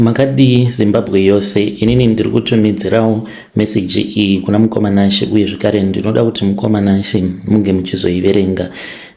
Makadi Zimbabwe yose inini ndiri kutumidzirawo message iyi kuna mukomanashi uye zvakare ndinoda kuti mukomanashi munge muchizoiverenga.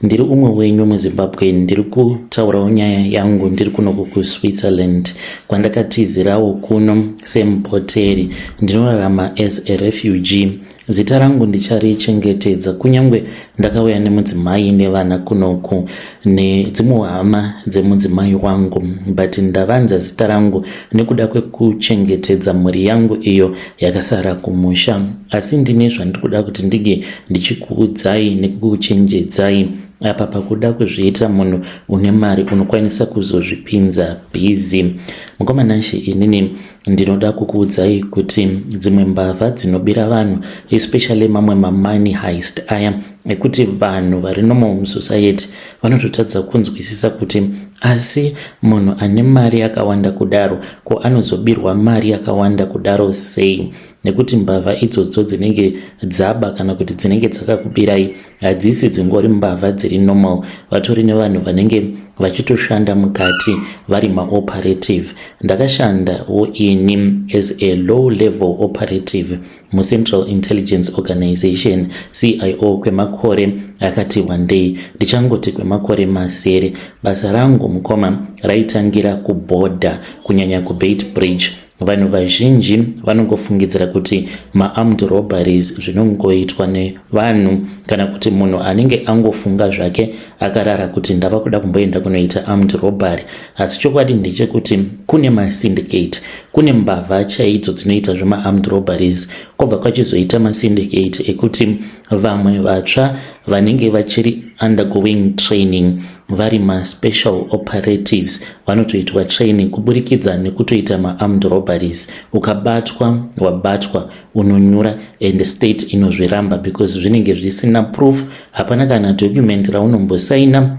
Ndiri umwe wenyu muZimbabwe, ndiri kutaurawo nyaya yangu ndiri kuno kuSwitzerland kwandakatizirawo kuno semupoteri. Ndinorarama as a refugee. Zita rangu ndicharichengetedza kunyange ndakauya nemudzimai nevana kunoku nedzimwe hama dzemudzimai wangu, but ndavanza zita rangu nekuda kwekuchengetedza mhuri yangu iyo yakasara kumusha. Asi ndine zvandiri kuda kuti ndige ndichikuudzai nekukuchenjedzai apa pakuda kuzviita munhu une mari unokwanisa kuzozvipinza bhizi. Mukomanashi inini ndinoda kukuudzai kuti dzimwe mbavha dzinobira vanhu, especially mamwe money heist aya ekuti vanhu vari normal musociety vanototadza kunzwisisa kuti asi munhu ane mari yakawanda kudaro ko anozobirwa mari yakawanda kudaro sei, nekuti mbavha idzodzo dzinenge dzaba kana kuti dzinenge dzakakubirai hadzisi dzingori mbavha dziri normal. Vatori nevanhu vanenge vachitoshanda mukati vari maoperative. Ndakashandawo ini as a low level operative muCentral Intelligence Organization CIO kwemakore akati wandei, ndichangoti kwemakore masere. Basa rangu mukoma raitangira kuborder, kunyanya kuBeit Bridge. Vanhu vazhinji vanongofungidzira kuti ma-armed robberies zvinongoitwa nevanhu kana kuti munhu anenge angofunga zvake akarara kuti ndava kuda kumboenda kunoita armed robbery. Asi chokwadi ndechekuti kune masyndicate, kune mbavha chaidzo dzinoita zvema-armed robberies, kobva kwachizoita masyndicate ekuti vamwe vatsva vanenge vachiri undergoing training vari ma-special operatives vanotoitwa training kuburikidza nekutoita ma-armed robberies. Ukabatwa wabatwa unonyura and state inozviramba because zvinenge zvisina proof, hapana kana document raunombosaina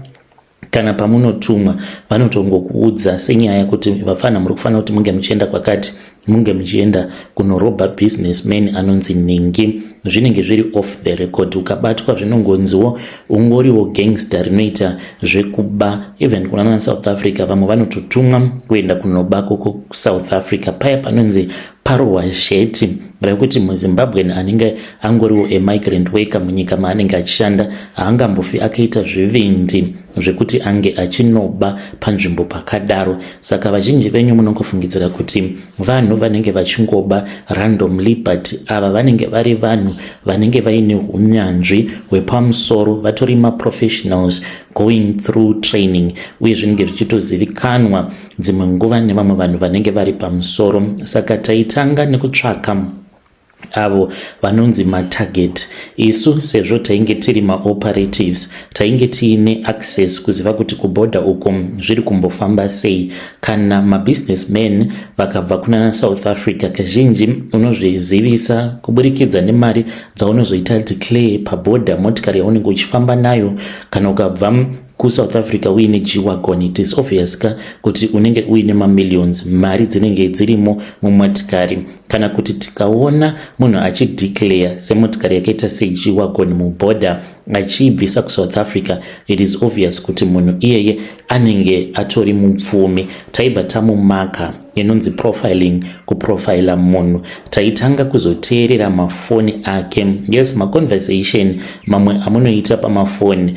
kana pamunotumwa vanotongokuudza senyaya kuti vafana muri kufanira kuti munge muchienda kwakati, munge muchienda kunorobha businessman anonzi Ningi. Zvinenge zviri off the record. Ukabatwa zvinongonziwo ungoriwo gangster rinoita zvekuba. Even kuna South Africa vamwe vanototumwa kuenda kunoba koko South Africa paya panonzi parowa sheti rekuti muZimbabwe anenge angoriwo migrant worker munyika maanenge achishanda haangambofi akaita zvivindi zvekuti ange achinoba panzvimbo pakadaro. Saka vazhinji venyu munongofungidzira kuti vanhu vanenge vachingoba randomly, but ava vanenge vari vanhu vanenge vaine unyanzvi hwepamusoro, vatori ma-professionals going through training uye zvinenge zvichitozivikanwa dzimwe nguva nevamwe vanhu vanenge vari pamusoro. Saka taitanga nekutsvaka avo vanonzi matarget. Isu sezvo tainge tiri maoperatives tainge tiine access kuziva kuti kuborder uko zviri kumbofamba sei. Kana mabusinessmen vakabva kuna South Africa kazhinji unozvizivisa kuburikidza nemari dzaunozoita declare paborder, motikari yaunenge uchifamba nayo. Kana ukabva kuSouth Africa uine G-Wagon, it is obvious kuti unenge uine ma-millions, mari dzinenge dzirimo mumotikari. Kana kuti tikaona munhu achideclare semotikari yakaita seG-Wagon muborder achibvisa kuSouth Africa, it is obvious kuti munhu iyeye anenge atori mupfumi. Taibva tamumaka inonzi profiling, kuprofila munhu. Taitanga kuzoteerera mafoni ake. Yes, ma-conversation mamwe amunoita pamafoni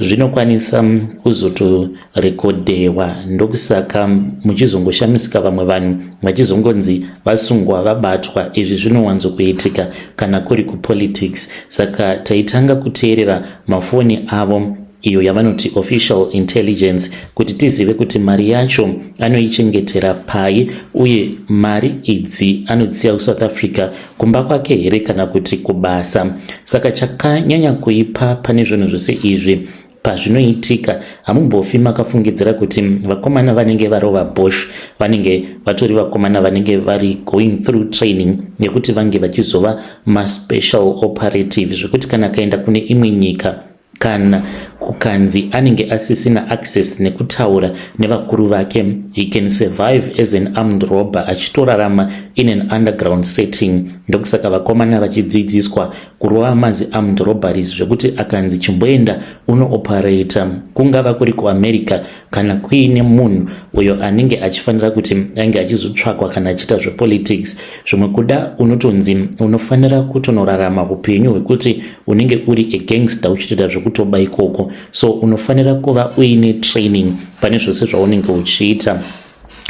zvinokwanisa kuzotorekodhewa, ndokusaka muchizongoshamisika vamwe vanhu vachizongonzi vasungwa vabatwa. Izvi zvinowanzokuitika kana kuri kupolitics. Saka taitanga kuteerera mafoni avo, iyo yavanoti official intelligence, kuti tizive kuti mari yacho anoichengetera pai uye mari idzi anodziya kuSouth Africa kumba kwake here kana kuti kubasa. Saka chakanyanya kuipa pane zvinhu zvose izvi pazvinoitika hamumbofi makafungidzira kuti vakomana vanenge varova Bosch vanenge vatori vakomana vanenge vari going through training nekuti vange vachizova ma-special operative, zvekuti kana kaenda kune imwe nyika kana kukanzi anenge asisina access nekutaura nevakuru vake he can survive as an armed robber achitorarama in an underground setting. Ndokusaka vakomana vachidzidziswa kurova mazi armed robberies zvekuti akanzi chimboenda uno-operata kungava kuri kuAmerica kana kuine munhu uyo anenge achifanira kuti ange achizotsvakwa kana achiita zvepolitics. Zvimwe kuda unotonzi unofanira kutonorarama upenyu hwekuti unenge uri agangster uchitoita zvekutoba ikoko, so unofanira kuva uine training pane zvose zvaunenge uchiita.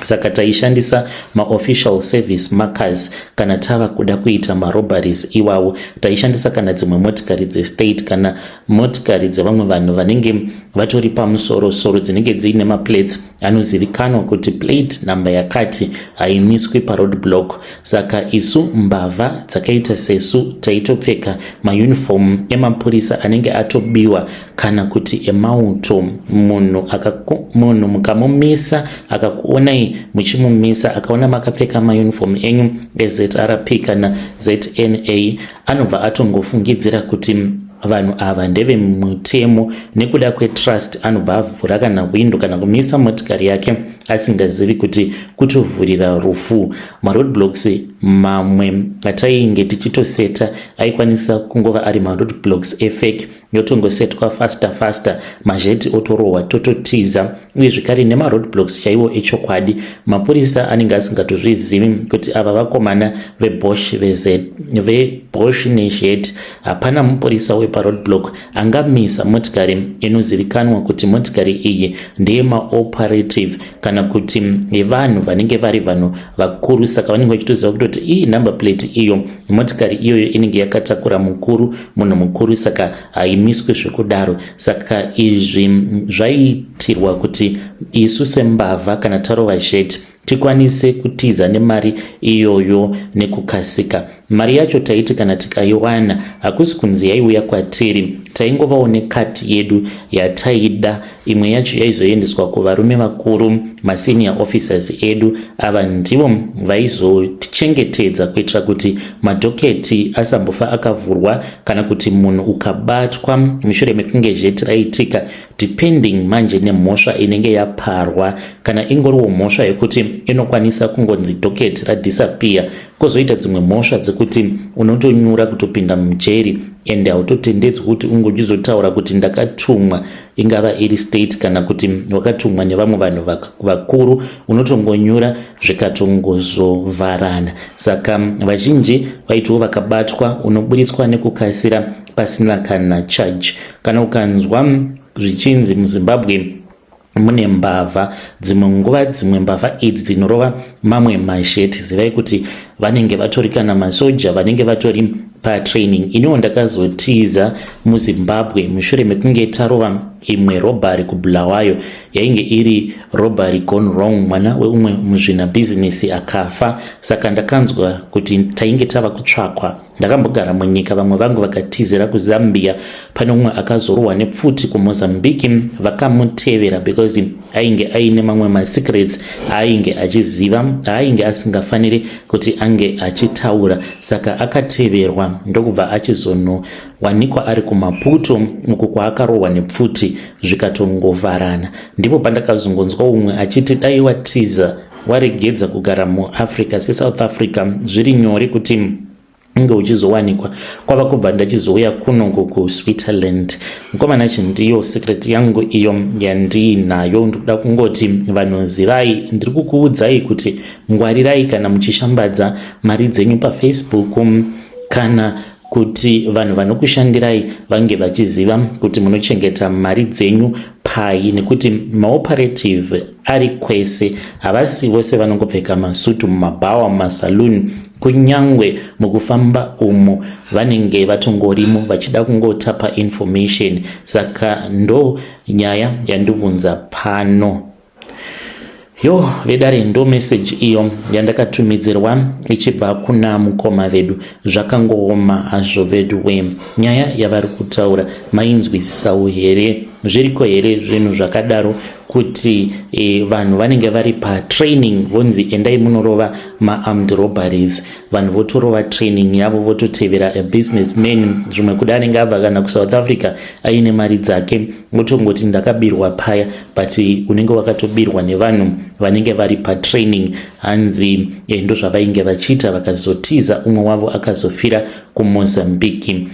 Saka taishandisa ma-official service markers kana tava kuda kuita ma-robberies iwawo. Taishandisa kana dzimwe motikari dzestate kana motikari dzevamwe vanhu vanenge vatori pamusoro-soro dzinenge dziine maplates anozivikanwa kuti plate number yakati haimiswi paroadblock. Saka isu mbavha dzakaita sesu taitopfeka mauniform emapurisa anenge atobiwa kana kuti emauto. Munhu mukamumisa akakuonai muchimumisa akaona makapfeka mauniform enyu eZRP kana ZNA anobva atongofungidzira kuti vanhu ava ndeve mutemo. Nekuda kwetrust anobva avhura kana window kana kumisa motikari yake asingazivi kuti kutovhurira rufu. Maroadblocks mamwe atainge tichitoseta aikwanisa kungova ari maroadblocks efake, yotongosetwa faster mazheti otorohwa tototiza. Uye zvekare nemaroadblocks chaiwo echokwadi mapurisa anenge asingatozvizivi kuti ava vakomana veBosch nejet. Hapana mupurisa weparoadblock angamisa motikari inozivikanwa kuti motikari iyi ndeye maoperative kana kuti nevanhu vanenge vari vanhu vakuru. Saka vanenge vachitoziva kutoti iyi number plate iyo motikari iyoyo inenge yakatakura munhu mukuru, saka haimiswe zvekudaro. Saka izvi zvaitirwa kuti isu sembavha kana tarova jet tikwanise kutiza nemari iyoyo nekukasika. Mari yacho taiti kana tikaiwana hakusi kunzi yaiuya kwatiri, taingovawo nekati yedu yataida. Imwe yacho yaizoendeswa kuvarume vakuru, masenior officers edu. Ava ndivo vaizotichengetedza kuitira kuti madhoketi asambofa akavhurwa kana kuti munhu ukabatwa mushure mekunge jeti raitika, depending manje nemhosva inenge yaparwa. Kana ingoriwo mhosva yekuti inokwanisa kungonzi dhoketi radisappear, kozoita dzimwe mhosva dzekuti unotonyura kutopinda mujeri ende hautotendedzwi kuti ungochizotaura kuti ndakatumwa, ingava iri state kana kuti wakatumwa nevamwe vanhu vakuru, unotongonyura zvikatongozovharana. Saka vazhinji vaitiwo vakabatwa unoburitswa nekukasira pasina kana charge. Kana ukanzwa zvichinzi muZimbabwe mune mbavha, dzimwe nguva dzimwe mbavha idzi dzinorova mamwe mazheti, zivai kuti vanenge vatori kana masoja vanenge vatori patraining. Iniwo ndakazotiza muZimbabwe mushure mekunge tarova imwe robbery kuBulawayo, yainge iri robbery gone wrong, mwana weumwe muzvina business akafa. Saka ndakanzwa kuti tainge tava kutsvakwa. Ndakambogara munyika, vamwe vangu vakatizira kuZambia, pane umwe akazorohwa nepfuti kuMozambique, vakamutevera because ainge aine mamwe masecrets ainge achiziva, ainge asingafaniri kuti ange achitaura. Saka akateverwa ndokubva achizonowanikwa ari kuMaputo, uku kwaakarohwa nepfuti zvikatongovharana. Ndipo pandakazongonzwa umwe achiti dai watiza waregedza kugara muAfrica seSouth Africa zviri nyore kuti unge uchizowanikwa, kwava kubva ndachizouya kunongo kuSwitzerland. Mukomana chindiyo secret yangu iyo yandinayo. Ndokuda kungoti vanhu zivai, ndiri kukuudzai kuti ngwarirai kana muchishambadza mari dzenyu paFacebook, kana kuti vanhu vanokushandirai vange vachiziva kuti munochengeta mari dzenyu pai, nekuti maoperative ari kwese, havasi vose vanongopfeka masutu mumabhawa, mumasaluni. Kunyangwe mukufamba umo vanenge vatongorimo vachida kungotapa information. Saka ndo nyaya yandibvunza pano. Yo vedare, ndo message iyo yandakatumidzirwa ichibva kuna mukoma vedu. Zvakangooma hazvo vedu we, nyaya yavari kutaura mainzwisisawo here? Zviriko here zvinhu zvakadaro kuti vanhu vanenge vari patraining vonzi endai munorova ma-armed robberies. Vanhu votorova training yavo vototevera a businessman, zvimwe kuda anenge abva kana kuSouth Africa aine mari dzake, votongoti ndakabirwa paya, but unenge wakatobirwa nevanhu vanenge vari patraining. Hanzi ndo zvavainge vachiita vakazotiza, umwe wavo akazofira kuMozambique.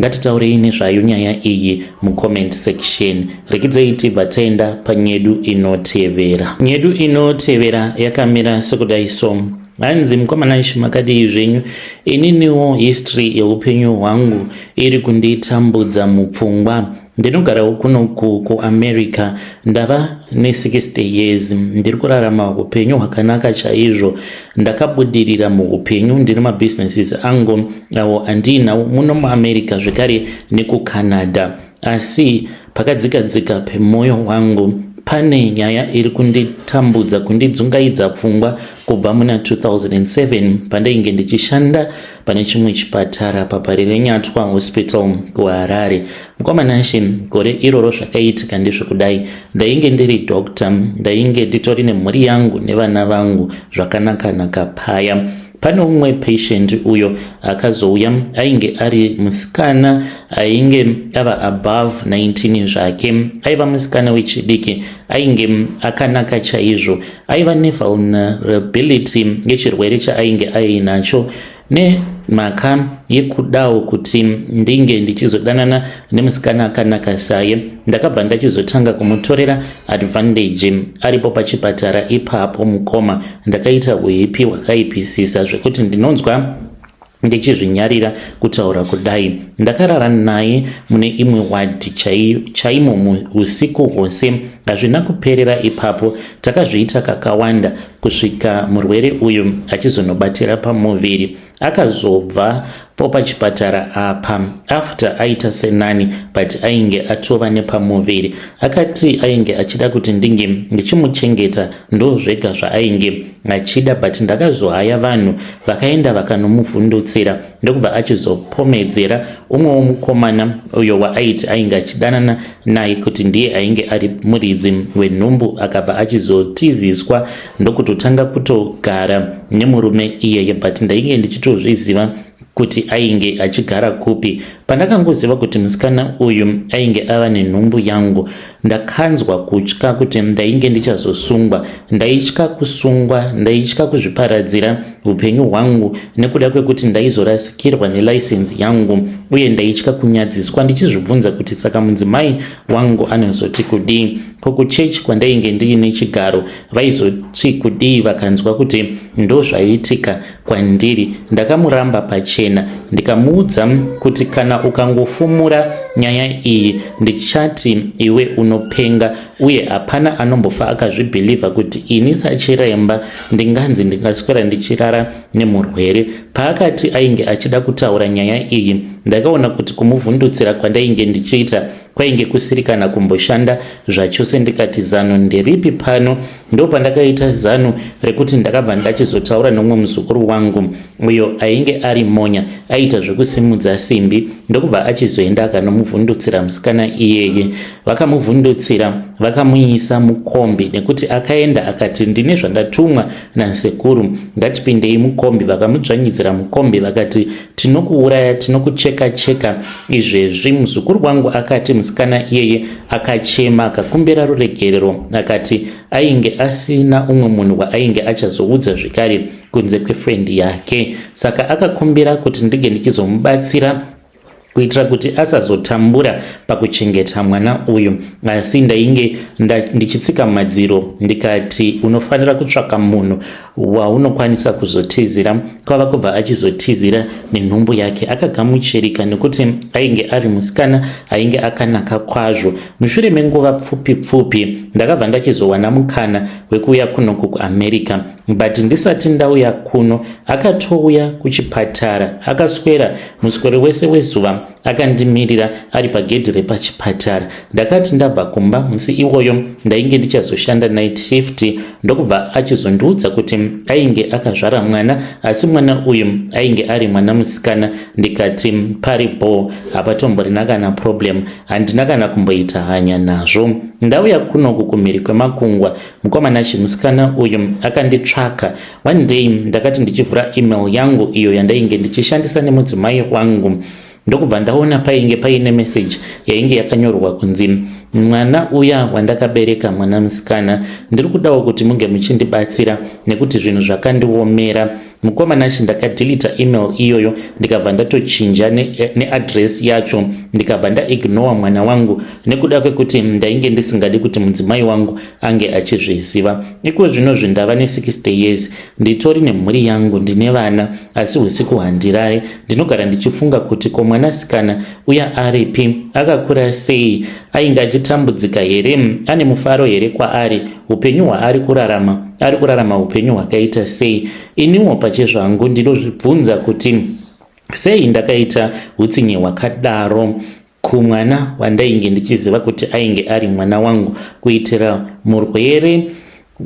Ngatitaurei nezvayo nyaya iyi mucomment section. Rekidzai tibva taenda panyedu inotevera. Nyedu inotevera yakamira sekudai so. Hanzi mukomana ishi makadii zvenyu, ininiwo history yeupenyu hwangu iri kunditambudza mupfungwa. Ndinogarawo kuno kuAmerica, ndava ne60 years, ndiri kurarama upenyu hwakanaka chaizvo. Ndakabudirira muupenyu, ndine mabusinesses angu awo andinawo muno muAmerica zvekare nekuCanada. Asi pakadzikadzika pemwoyo wangu pane nyaya iri kunditambudza, kundidzungaidza pfungwa kubva muna 2007 pandainge ndichishanda pane chimwe chipatara paParirenyatwa Hospital kuHarare. Mukomanashi gore iroro zvakaitika ndezvekudai, ndainge ndiri doctor, ndainge nditori nemhuri yangu nevana vangu zvakanaka paya. Pane umwe patient uyo akazouya, ainge ari musikana, ainge ava above 19 zvake, aiva musikana wechidiki, ainge akanaka chaizvo, aiva nevulnerability yechirwere chaainge ainacho, nemhaka yekudawo kuti ndinge ndichizodanana nemusikana akanaka saye, ndakabva ndachizotanga kumutorera advantage aripo pachipatara ipapo mukoma. Ndakaita uhipi hwakaipisisa zvekuti ndinonzwa ndichizvinyarira kutaura kudai. Ndakarara naye mune imwe wadi chaimo usiku hwose. Hazvina kuperera ipapo, takazviita kakawanda kusvika murwere uyu achizonobatira pamuviri. Akazobva pachipatara apa after aita senani, but ainge atova nepamuviri. Akati ainge achida kuti ndinge ndichimuchengeta, ndo zvega zvaainge achida, but ndakazohaya vanhu vakaenda vakanomuvhundutsira, ndokubva achizopomedzera umwe womukomana uyo waaiti ainge achidanana naye kuti ndiye ainge ari muridzi wenhumbu, akabva achizotiziswa ndokutotanga kutogara nemurume iyeye, but ndainge ndichitozviziva kuti ainge achigara kupi. Pandakangoziva kuti musikana uyu ainge ava nenhumbu yangu, ndakanzwa kutya kuti ndainge ndichazosungwa. Ndaitya kusungwa, ndaitya kuzviparadzira upenyu hwangu nekuda kwekuti ndaizorasikirwa nelicense yangu, uye ndaitya kunyadziswa ndichizvibvunza kuti saka mudzimai wangu anozoti kudii. Kuchechi kwandainge ndiine chigaro vaizoti kudii vakanzwa kuti ndo zvaiitika kwandiri. Ndakamuramba pachena ndikamuudza kuti kana ukangofumura nyaya iyi ndichati iwe unopenga, uye hapana anombofa akazvibhilivha kuti ini sachiremba ndinganzi ndingaswera ndichirara nemurwere. Paakati ainge achida kutaura nyaya iyi, ndakaona kuti kumuvhundutsira kwandainge ndichiita kwainge kusirikana kumboshanda zvachose. Ndikati zano nderipi pano? Ndo pandakaita zano rekuti ndakabva ndachizotaura nomwe muzukuru wangu uyo ainge ari monya, aita zvekusimudza simbi, ndokubva achizoenda akanomuvhundutsira musikana iyeye. Vakamuvhundutsira vakamuisa mukombi, nekuti akaenda akati ndine zvandatumwa nasekuru, ngatipindei mukombi. Vakamudzvanyidzira mukombi vakati tinokuuraya, tinokucheka izvezvi. Muzukuru wangu akati musikana iyeye akachema akakumbira ruregerero, akati ainge asina umwe munhu waainge achazoudza zvekare kunze kwefrendi yake, saka akakumbira kuti ndige ndichizomubatsira kuitira kuti asazotambura pakuchengeta mwana uyu. Asi ndainge ndichitsika madziro ndikati unofanira kutsvaka munhu waunokwanisa kuzotizira. Kwava kubva achizotizira nenhumbu yake. Akagamuchirika nekuti ainge ari musikana ainge akanaka kwazvo. Mushure menguva pfupi ndakabva ndachizowana mukana wekuuya kuno kuAmerica, but ndisati ndauya kuno akatouya kuchipatara, akaswera muswero wese wezuva akandimirira ari pagedhi repachipatara. Ndakati ndabva kumba musi iwoyo ndainge ndichazoshanda night shift, ndokubva achizondiudza kuti ainge akazvara mwana, asi mwana uyu ainge ari mwana musikana. Ndikati paripo hapatomborina kana problem, handina kana kumboita hanya nazvo. Ndauya kunoku kumhiri kwemakungwa, mukomana chimusikana uyu akanditsvaka. One day ndakati ndichivhura email yangu iyo yandainge ndichishandisa nemudzimai wangu, ndokubva ndaona painge paine message yainge yakanyorwa kunzi mwana uya wandakabereka mwana musikana, ndiri kudawo kuti munge muchindibatsira nekuti zvinhu zvakandiomera. Mukomana ndakadilita email iyoyo ndikabva ndatochinja neaddress yacho, ndikabva ndaignore mwana wangu nekuda kwekuti ndainge ndisingadi kuti mudzimai wangu ange achizviziva. Iko zvino zvindava ne60 years, nditori nemhuri yangu, ndine vana, asi usiku handirare ndinogara ndichifunga kuti ko mwanasikana uya aripi, akakura sei, ainge achitambudzika here, ane mufaro here kwaari, upenyu hwaari kurarama upenyu hwakaita sei. Iniwo pachezvangu ndinozvibvunza kuti sei ndakaita utsinye hwakadaro kumwana wandainge ndichiziva kuti ainge ari mwana wangu, kuitira murwere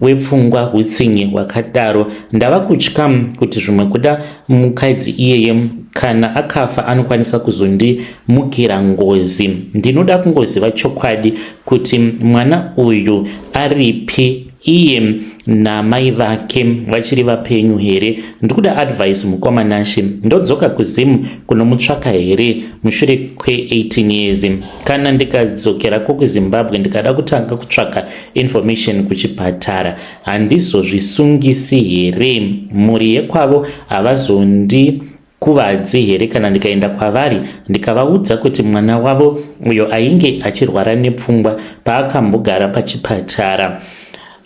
wepfungwa utsinye hwakadaro. Ndava kutya kuti zvimwe kuda mukadzi iyeye kana akafa anokwanisa kuzondimukira ngozi. Ndinoda kungoziva chokwadi kuti mwana uyu aripi, iye namai vake vachiri vapenyu here. Ndikuda advice mukomanashi, ndodzoka kuzimu kunomutsvaka here mushure kwe18 years. Kana ndikadzokerako kuZimbabwe ndikada kutanga kutsvaka information kuchipatara, handizozvisungisi here? Mhuri yekwavo havazondi kuvadzi here kana ndikaenda kwavari ndikavaudza kuti mwana wavo uyo ainge achirwara nepfungwa paakambogara pachipatara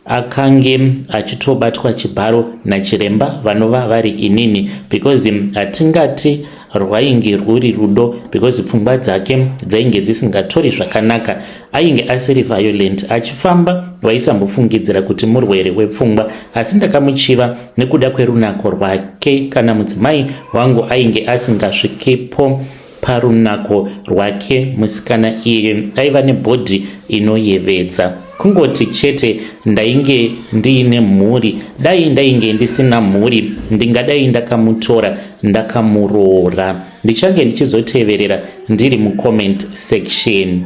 akange achitobatwa chibharo nachiremba vanova vari inini, because hatingati rwainge rwuri rudo, because pfungwa dzake dzainge dzisingatori zvakanaka. Ainge asiri violent, achifamba waisambofungidzira kuti murwere wepfungwa, asi ndakamuchiva nekuda kwerunako rwake. Kana mudzimai wangu ainge asingasvikepo parunako rwake, musikana iye aiva nebhodhi inoyevedza. Kungoti chete ndainge ndiine mhuri, dai ndainge ndisina mhuri ndingadai ndakamutora ndakamuroora. Ndichange ndichizoteverera ndiri mucomment section.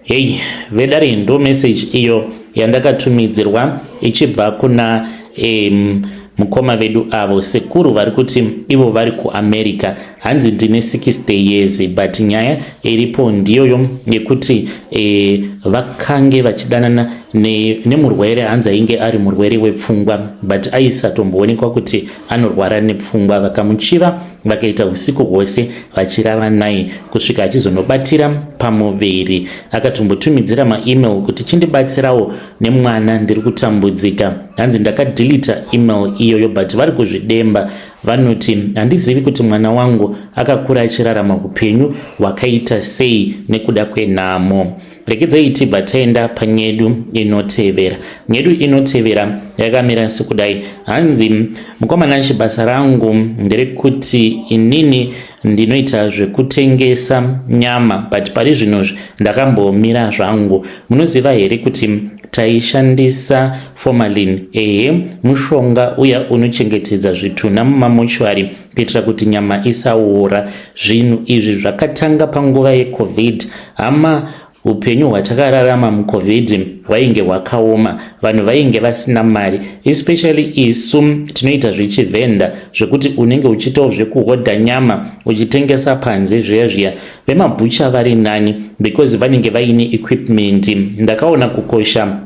Hey, vedare ndo message iyo yandakatumidzirwa ichibva kuna mukoma vedu avo sekuru vari kuti ivo vari kuAmerica. Hanzi ndine 60 years, but nyaya iripo ndiyoyo yekuti vakange vachidanana nemurwere, hanzi ainge ari murwere wepfungwa, but aisatomboonekwa kuti anorwara nepfungwa. Vakamuchiva vakaita usiku hwose vachirava naye kusvika achizonobatira pamuviri. Akatombotumidzira maemail kuti chindibatsirawo nemwana ndiri kutambudzika. Hanzi ndakadilita email iyoyo, but vari kuzvidemba vanoti handizivi kuti mwana wangu akakura achirarama upenyu hwakaita sei nekuda kwenhamo. Regedzai tibva taenda panyedu inotevera. Nyedu inotevera yakamira sekudai. Hanzi mukomana basa rangu nderekuti inini ndinoita zvekutengesa nyama, but pari zvino ndakambomira zvangu. Munoziva here kuti taishandisa formalin, mushonga uya unochengetedza zvitunha mumamochwari kuitira kuti nyama isaora. Zvinhu izvi zvakatanga panguva yeCovid. Hama upenyu hwatakararama muCovid hwainge hwakaoma, vanhu vainge vasina mari, especially isu tinoita zvechivhenda zvekuti unenge uchitawo zvekuhodha nyama uchitengesa panze zviya. Vemabhucha vari nani because vanenge vaine equipment. Ndakaona kukosha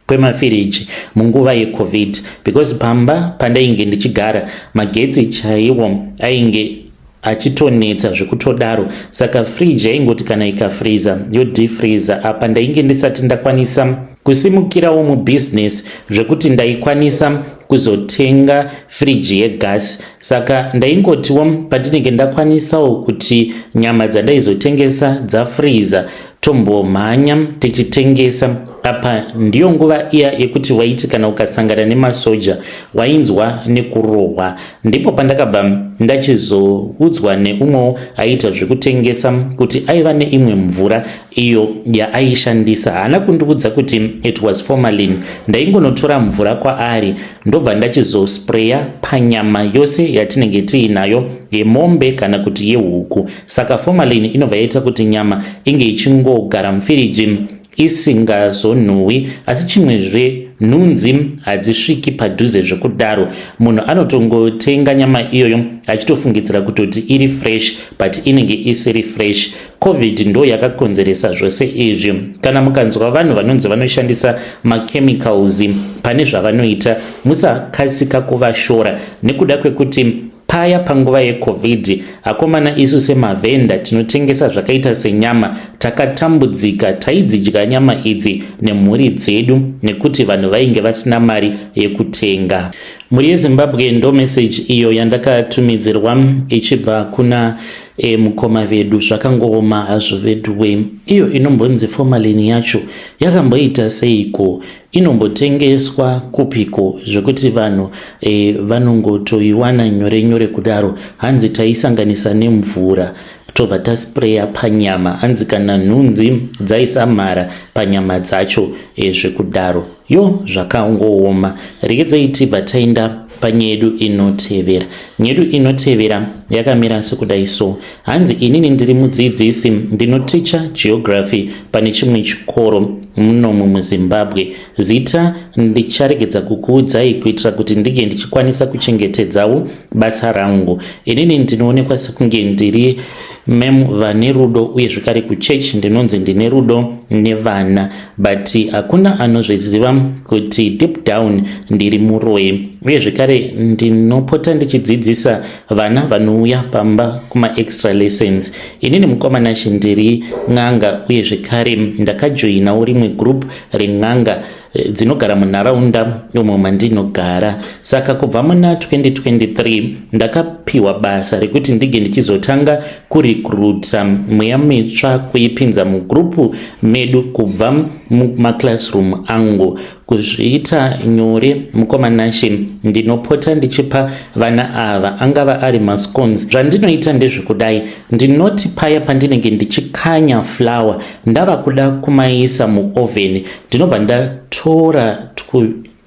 kwemafiriji munguva yeCovid, because pamba pandainge ndichigara magetsi chaiwo ainge achitonetsa zvekutodaro, saka fridge yaingoti kana ikafreezer yodefreezer. Apa ndainge ndisati ndakwanisa kusimukirawo mubusiness zvekuti ndaikwanisa kuzotenga fridge yegasi, saka ndaingotiwo pandinenge ndakwanisawo kuti nyama dzandaizotengesa dzafreezer tombomhanya tichitengesa. apa ndiyo nguva iya yekuti waiti kana ukasangana nemasoja wainzwa nekurohwa. Ndipo pandakabva ndachizoudzwa neumwewo aita zvekutengesa kuti aiva neimwe mvura iyo yaaishandisa. Haana kundiudza kuti it was formalin. Ndaingonotora mvura kwaari ndobva ndachizospreya panyama yose yatinenge tiinayo yemombe kana kuti yehuku. Saka formalin inobva yaita kuti nyama inge ichingogara mufiriji isingazonhuwi, asi chimwezve nhunzi hadzisviki padhuze zvekudaro. Munhu anotongotenga nyama iyoyo achitofungidzira kutoti iri fresh, but inenge isiri fresh. COVID ndo yakakonzeresa zvose izvi. Kana mukanzwa vanhu vanonzi vanoshandisa machemicals pane zvavanoita, musakasika kuvashora nekuda kwekuti paya panguva yeCovid akomana isu semavhenda tinotengesa zvakaita senyama takatambudzika. Taidzidya nyama idzi nemhuri dzedu nekuti vanhu vainge vasina mari yekutenga. Muri yeZimbabwe ndo message iyo yandakatumidzirwa ichibva kuna mukoma vedu. Zvakangooma hazvo veduwe. Iyo inombonzi formalin yacho yakamboita seiko? Inombotengeswa kupiko zvekuti vanhu vanongotoiwana nyore nyore kudaro? Hanzi taisanganisa nemvura tobva taspreya panyama, hanzi kana nhunzi dzaisamara panyama dzacho zvekudaro. Yo, zvakangooma. Regedzai tibva taenda panyedu inotevera. Nyedu inotevera yakamira sekudai so. Hanzi inini ndiri mudzidzisi, ndinoticha geography pane chimwe chikoro muno muZimbabwe. Zita ndicharegedza kukuudzai kuitira kuti ndige ndichikwanisa kuchengetedzawo basa rangu. Inini ndinoonekwa sekunge ndiri vane rudo uye zvakare kuchechi ndinonzi ndine rudo nevana, but hakuna anozviziva kuti deep down ndiri muroyi. Uye zvakare ndinopota ndichidzidzisa vana vanouya pamba kuma extra lessons. Inini mukomana ndiri n'anga uye zvakare ndakajoinawo rimwe group ren'anga dzinogara munharaunda umo mandinogara. Saka kubva muna 2023 ndakapiwa basa rekuti ndige ndichizotanga kurecruita mweya mitsva kuipinza mugrupu medu kubva mumaclassroom angu. Kuzviita nyore mukomanashe ndinopota ndichipa vana ava angava ari mascones. Zvandinoita ndezvekudai, ndinoti paya pandinenge ndichikanya flour ndava kuda kumaisa muoven, ndinobva ndatora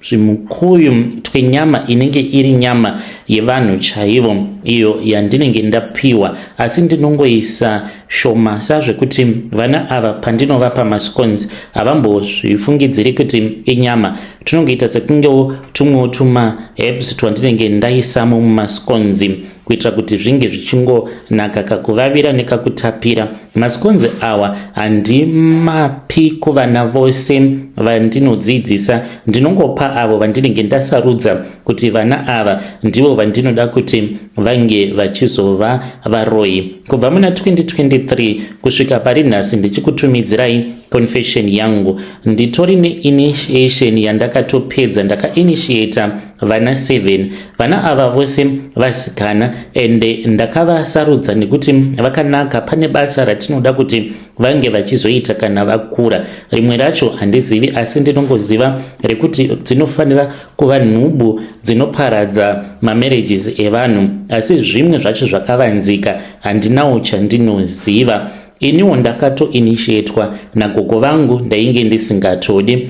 zvimukuyu twenyama inenge iri nyama yevanhu chaivo iyo yandinenge ndapiwa, asi ndinongoisa shoma sazvekuti vana ava pandinovapa mascones havambozvifungidziri kuti inyama. Tunongoita sekungewo tumwewo tuma herbs twandinenge ndaisamo mumascones kuitira kuti zvinge zvichingonaka kakuvavira nekakutapira. Mascones awa handimapi kuvana vose vandinodzidzisa, ndinongopa avo vandinenge ndasarudza kuti vana ava ndivo vandinoda kuti vange vachizova varoyi. Kubva muna 2023 kusvika pari nhasi ndichikutumidzirai confession yangu, nditori neinitiation yandakatopedza. Ndakainitiata vana 7. Vana ava vose vasikana ende ndakavasarudza nekuti vakanaka. Pane basa ratinoda kuti vange vachizoita kana vakura. Rimwe racho handizivi, asi ndinongoziva rekuti dzinofanira kuva nhubu dzinoparadza mamarriages evanhu, asi zvimwe zvacho zvakavanzika handinawo chandinoziva. Iniwo ndakatoinitiatwa nagogo vangu ndainge ndisingatodi.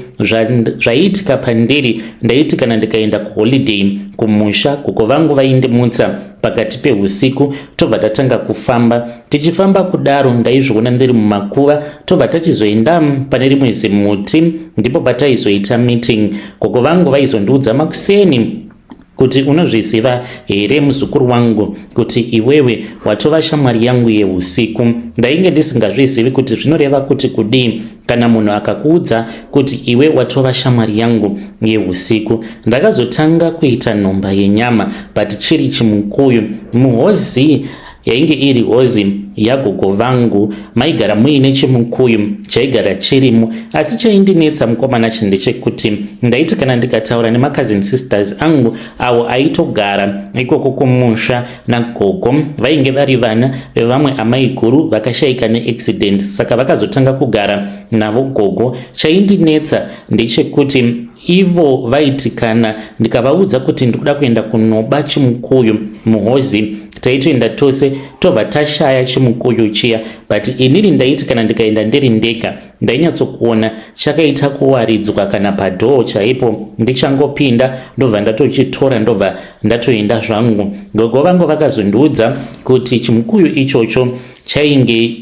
Zvaiitika pandiri ndaiti kana ndikaenda kuholiday kumusha, gogo vangu vaindimutsa pakati peusiku tobva tatanga kufamba. Tichifamba kudaro ndaizviona ndiri mumakuva, tobva tachizoenda pane rimwe zimuti, ndipo pataizoita meeting. Gogo vangu vaizondiudza makuseni kuti unozviziva here muzukuru wangu kuti iwewe watova shamwari yangu yeusiku. Ndainge ndisingazvizivi kuti zvinoreva kuti kudii kana munhu akakuudza kuti iwe watova shamwari yangu yeusiku. Ndakazotanga kuita nhomba yenyama, but chiri chimukuyu muhozi yainge iri hozi yagogo vangu, maigara muine chimukuyu chaigara chirimo. Asi chaindinetsa mukomana ndechekuti ndaiti kana ndikataura nemakazini sisters angu avo aitogara ikoko kumusha nagogo, vainge vari vana vevamwe amai guru vakashayika neaccident, saka vakazotanga kugara navo gogo. Chaindinetsa ndechekuti ivo vaiti kana ndikavaudza kuti ndikuda kuenda kunoba chimukuyu muhozi, taitoenda tose tobva tashaya chimukuyu chiya. But inini ndaiti kana ndikaenda ndiri ndega ndainyatsokuona chakaita kuwaridzwa kana padhoo chaipo, ndichangopinda ndobva ndatochitora ndobva ndatoenda zvangu. Gogo vangu vakazondiudza kuti chimukuyu ichocho chainge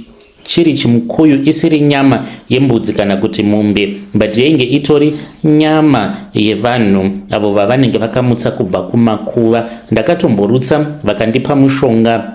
chiri chimukuyu isiri nyama yembudzi kana kuti mombe, but yainge itori nyama yevanhu avo vavanenge vakamutsa kubva kumakuva. Ndakatomborutsa vakandipa mushonga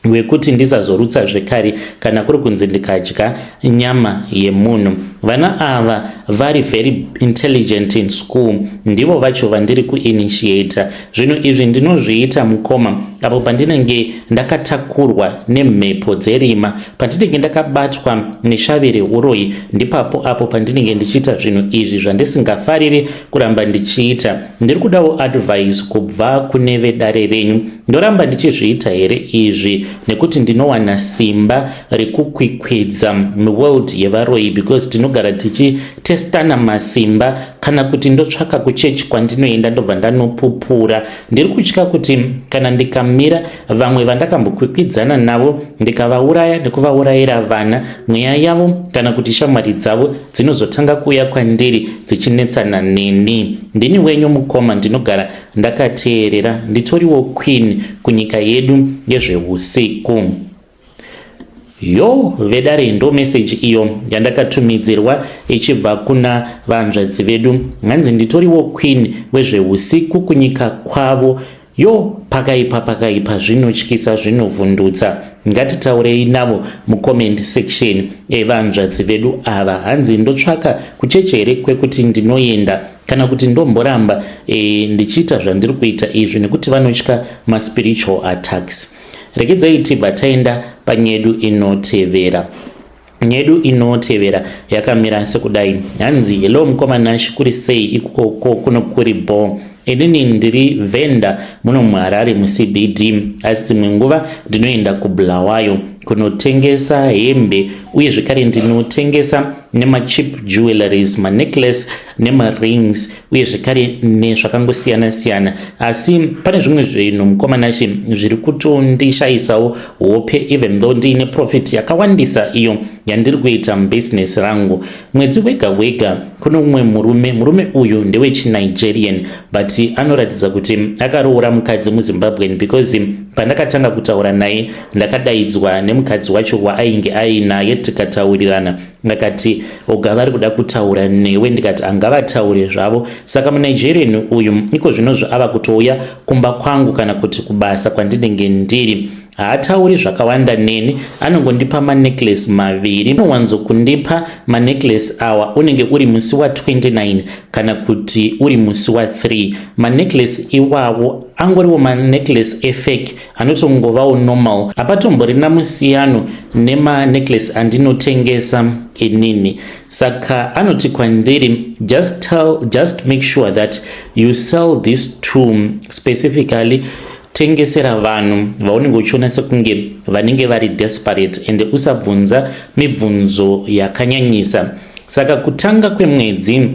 wekuti ndisazorutsa zvekare kana kuri kunzi ndikadya nyama yemunhu. Vana ava vari very intelligent in school, ndivo vacho vandiri kuinitiata. Zvinhu izvi ndinozviita mukoma apo pandinenge ndakatakurwa nemhepo dzerima, pandinenge ndakabatwa neshavire uroi, ndipapo apo pandinenge ndichiita zvinhu izvi zvandisingafariri kuramba ndichiita. Ndiri kudawo advice kubva kune vedare renyu, ndoramba ndichizviita here izvi nekuti ndinowana simba rekukwikwidza muworld yevaroi, because tinogara tichitestana masimba. Kana kuti ndotsvaka kuchechi kwandinoenda ndobva ndanopupura. Ndiri kutya kuti kana ndikamira vamwe vandakambokwikwidzana navo ndikavauraya nekuvaurayira vana, mweya yavo kana kuti shamwari dzavo dzinozotanga kuuya kwandiri dzichinetsana neni. Ndini wenyu mukoma, ndinogara ndakateerera, nditoriwo queen kunyika yedu yezveusiku. Yo vedare, ndo message iyo yandakatumidzirwa ichibva kuna vanzvadzi vedu. Nganzi nditoriwo queen wezveusiku kunyika kwavo. Yo pakaipa zvinotyisa zvinovhundutsa. Ngatitaurei navo mucomment section evanzvadzi vedu ava. Hanzi ndotsvaka kuchechi here kwekuti ndinoenda kana kuti ndomboramba ndichiita zvandiri kuita izvi nekuti vanotya maspiritual attacks. Regedzai tibva taenda panyedu inotevera. Nyedu inotevera yakamira sekudai. Hanzi hello mukomana kuri sei ikoko kuno kuri bo. Inini ndiri venda muno muHarare muCBD, asi dzimwe nguva ndinoenda kuBulawayo kunotengesa hembe uye zvekare ndinotengesa nemachip jewelries, manecklace nemarings uye zvekare nezvakangosiyana siyana. Asi pane zvimwe zvinhu mukomana zviri kutondishayisawo hope, even though ndiine profit yakawandisa iyo yandiri kuita mubusiness rangu. Mwedzi wega wega kuno umwe murume uyu ndewe chiNigerian, but anoratidza kuti akaroora mukadzi muZimbabwean, because pandakatanga kutaura naye ndakadaidzwa nemukadzi wacho waainge ainaye tikataurirana. Ndakati ogava ari kuda kutaura newe, ndikati angavataure zvavo. Saka muNigerian uyu iko zvinozvo ava kutouya kumba kwangu kana kuti kubasa kwandinenge ndiri. Haatauri zvakawanda neni, anongondipa manecklace maviri. Anowanzo kundipa manecklace awa unenge uri musi wa 29 kana kuti uri musi wa 3. Manecklace iwawo angoriwo manecklace efake anotongovawo normal. Hapatomborina musiyano nemanecklace andinotengesa inini. Saka anoti kwandiri, just make sure that you sell these two specifically. Tengesera vanhu vaunenge uchiona sekunge vanenge vari desperate, and usabvunza mibvunzo yakanyanyisa. Saka kutanga kwemwedzi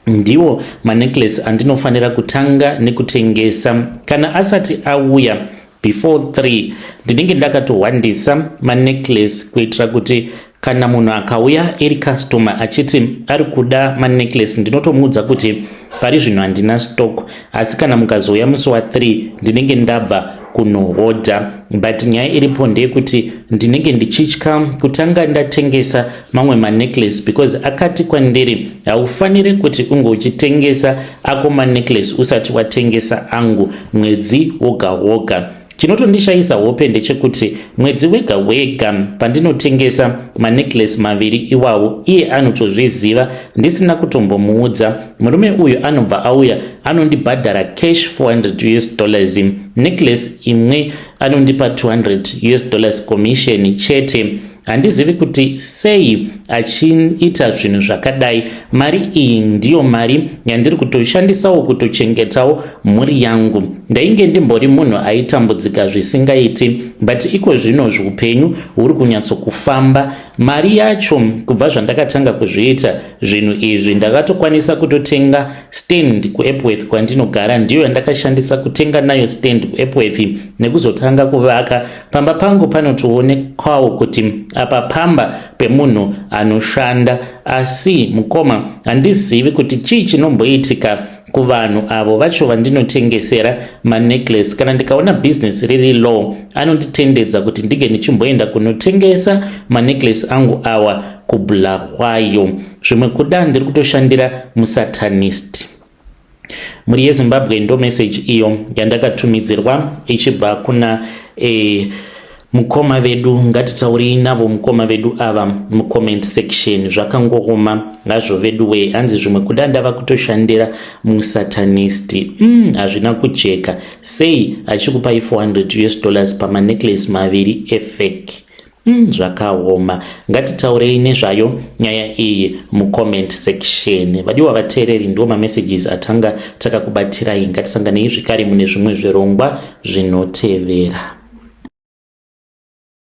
ndiwo manecklace andinofanira kutanga nekutengesa. Kana asati auya before 3 ndinenge ndakatowandisa manecklace kuitira kuti kana munhu akauya iri customer achiti ari kuda manecklace, ndinotomuudza kuti pari zvino handina stock, asi kana mukazouya musi wa 3 ndinenge ndabva kunohodha. But nyaya iripo ndeyekuti ndinenge ndichitya kutanga ndatengesa mamwe manecklace, because akati kwandiri haufaniri kuti unge uchitengesa ako manecklace usati watengesa angu mwedzi woga woga. Chinotondishayisa hope ndechekuti mwedzi wega wega pandinotengesa manecklace maviri iwawo, iye anotozviziva ndisina kutombomuudza. Murume uyu anobva auya anondibhadhara cash $400. Necklace imwe anondipa $200 commission chete. Handizivi kuti sei achiita zvinhu zvakadai. Mari iyi ndiyo mari yandiri kutoshandisawo kutochengetawo mhuri yangu. Ndainge ndimbori munhu aitambudzika zvisingaiti, but iko zvino zvupenyu huri kunyatsokufamba. Mari yacho kubva zvandakatanga kuzviita zvinhu izvi ndakatokwanisa kutotenga stand kuEpworth kwandinogara. Ndiyo yandakashandisa kutenga nayo stand kuEpworth nekuzotanga kuvaka. Pamba pangu panotoonekwawo kuti apa pamba pemunhu anoshanda, asi mukoma handizivi kuti chii chinomboitika kuvanhu avo vacho vandinotengesera manecklace. Kana ndikaona business riri low, anonditendedza kuti ndige ndichimboenda kunotengesa manecklace angu awa kuBulawayo. Zvimwe kuda ndiri kutoshandira musatanist. Muri yeZimbabwe ndo message iyo yandakatumidzirwa ichibva kuna mukoma vedu. Ngatitauri navo mukoma vedu ava mucomment section. Zvakangoroma ngazvo vedu we. Hanzi zvimwe kuda ndava kutoshandira musatanist. Hazvina kujeka. Sei achikupai $400 pamanecklace maviri efake. Zvakaoma. Ngatitaurei nezvayo nyaya iyi mucomment section. Vadiwa vateereri, ndo mamessages atanga takakubatirai. Ngatisanganei zvekare mune zvimwe zvirongwa zvinotevera.